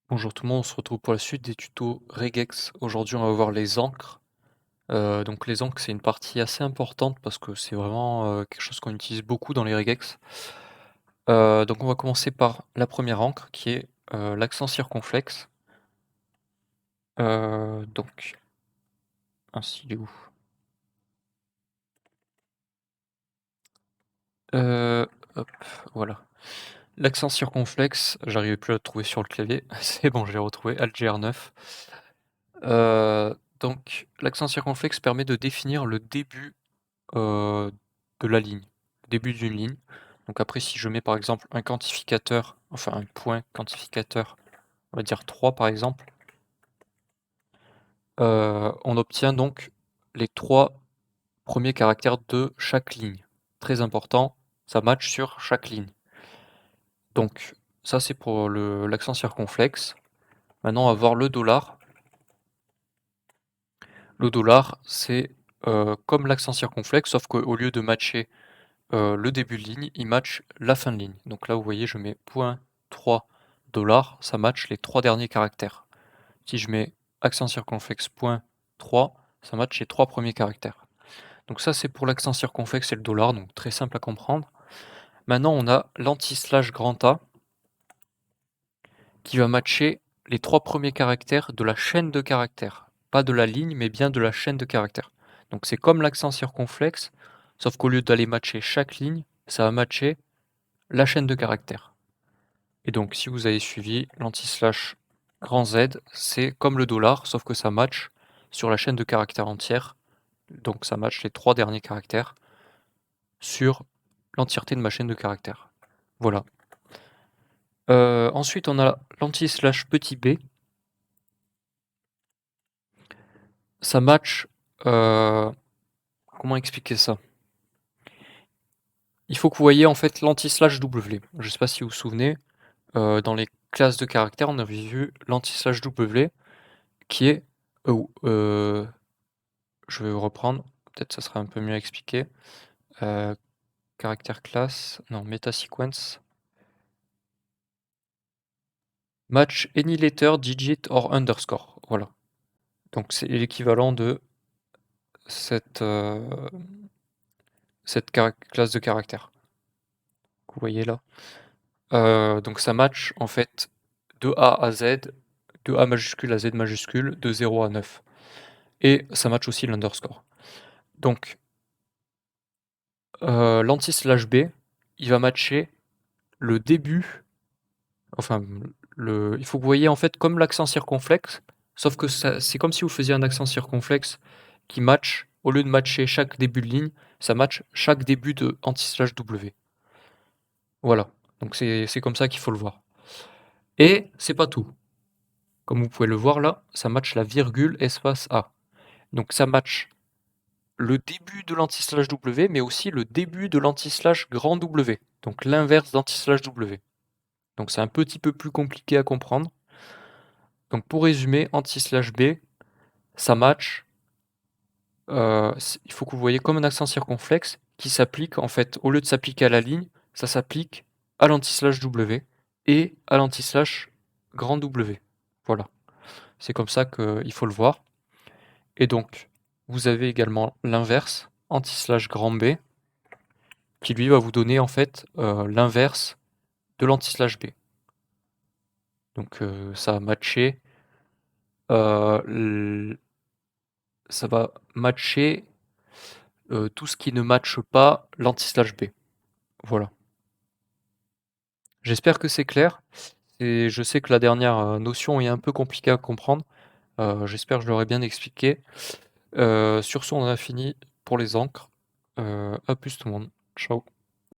Bonjour tout le monde, on se retrouve pour la suite des tutos regex. Aujourd'hui, on va voir les encres. Donc les encres, c'est une partie assez importante parce que c'est vraiment quelque chose qu'on utilise beaucoup dans les regex. Donc on va commencer par la première encre qui est l'accent circonflexe. Donc, ainsi, il est où? Euh, Hop, voilà. L'accent circonflexe, j'arrivais plus à le trouver sur le clavier. C'est bon, j'ai retrouvé Alt GR9. Donc l'accent circonflexe permet de définir le début de la ligne, début d'une ligne. Donc après, si je mets par exemple un quantificateur, enfin un point quantificateur, on va dire 3 par exemple, on obtient donc les 3 premiers caractères de chaque ligne. Très important, ça match sur chaque ligne. Donc ça c'est pour l'accent circonflexe. Maintenant on va voir le dollar. Le dollar c'est comme l'accent circonflexe, sauf qu'au lieu de matcher le début de ligne, il match la fin de ligne. Donc là, vous voyez, je mets $, ça match les 3 derniers caractères. Si je mets accent circonflexe .3, ça match les 3 premiers caractères. Donc ça, c'est pour l'accent circonflexe et le dollar, donc très simple à comprendre. Maintenant, on a l'anti-slash grand A qui va matcher les 3 premiers caractères de la chaîne de caractères. Pas de la ligne, mais bien de la chaîne de caractères. Donc c'est comme l'accent circonflexe, sauf qu'au lieu d'aller matcher chaque ligne, ça va matcher la chaîne de caractères. Et donc, si vous avez suivi, l'anti-slash grand Z, c'est comme le dollar, sauf que ça match sur la chaîne de caractères entière. Donc, ça match les 3 derniers caractères sur l'entièreté de ma chaîne de caractères. Voilà. Ensuite, on a l'anti-slash petit b. Ça match. Comment expliquer ça? Il faut que vous voyez en fait l'anti-slash W. Je ne sais pas si vous vous souvenez, dans les classes de caractères, on avait vu l'anti-slash W qui est je vais reprendre, peut-être ça sera un peu mieux expliqué. Heu, Caractère classe, non, meta sequence. Match any letter, digit or underscore. Voilà. Donc c'est l'équivalent de cette, classe de caractère que vous voyez là. Donc ça match en fait de A à Z, de A majuscule à Z majuscule, de 0 à 9. Et ça match aussi l'underscore. Donc l'anti-slash B, il va matcher le début. Enfin, il faut que vous voyez en fait comme l'accent circonflexe, sauf que c'est comme si vous faisiez un accent circonflexe qui match, au lieu de matcher chaque début de ligne, ça match chaque début de anti-slash W. Voilà. Donc c'est comme ça qu'il faut le voir. Et c'est pas tout. Comme vous pouvez le voir là, ça match la virgule espace A. Donc ça match le début de l'anti-slash W, mais aussi le début de l'anti-slash grand W. Donc l'inverse d'anti-slash W. Donc c'est un petit peu plus compliqué à comprendre. Donc pour résumer, anti-slash B, ça match, il faut que vous voyez comme un accent circonflexe qui s'applique en fait, au lieu de s'appliquer à la ligne, ça s'applique à l'anti-slash W et à l'anti-slash grand W. Voilà, c'est comme ça qu'il faut le voir. Et donc, vous avez également l'inverse, anti-slash grand B, qui lui va vous donner en fait l'inverse de l'anti-slash B. Donc ça va matcher, ça va matcher tout ce qui ne matche pas l'anti-slash B. Voilà. J'espère que c'est clair et je sais que la dernière, notion est un peu compliquée à comprendre. J'espère que je l'aurai bien expliqué. Sur ce, on a fini pour les encres. À plus tout le monde. Ciao.